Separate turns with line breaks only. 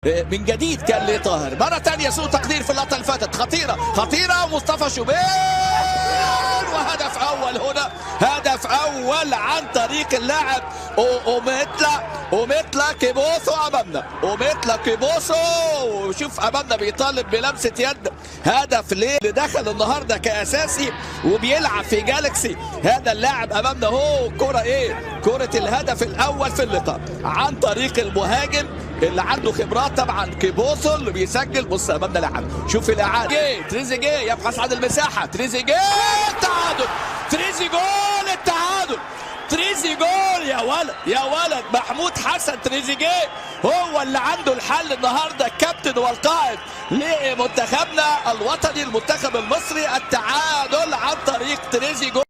من جديد كان لطاهر مرة ثانية سوء تقدير في اللقطة اللي فاتت. خطيرة ومصطفى شوبير وهدف أول هنا، هدف أول عن طريق اللاعب أوميتلا كيبوسو أمامنا. أوميتلا كيبوسو وشوف أمامنا بيطالب بلمسة يد. هدف ليه اللي دخل النهارده كأساسي وبيلعب في جالكسي. هذا اللاعب أمامنا هو كرة كرة الهدف الأول في اللقاء عن طريق المهاجم اللي عنده خبرات طبعا كيبوسو اللي بيسجل. بص امامنا لاعب، شوف الاعاده تريزيجيه يبحث عن المساحه. تريزيجيه التعادل، تريزيجول التعادل، تريزيجول يا ولد محمود حسن. تريزيجيه هو اللي عنده الحل النهارده، الكابتن والقائد لمنتخبنا الوطني المنتخب المصري. التعادل عن طريق تريزيجول.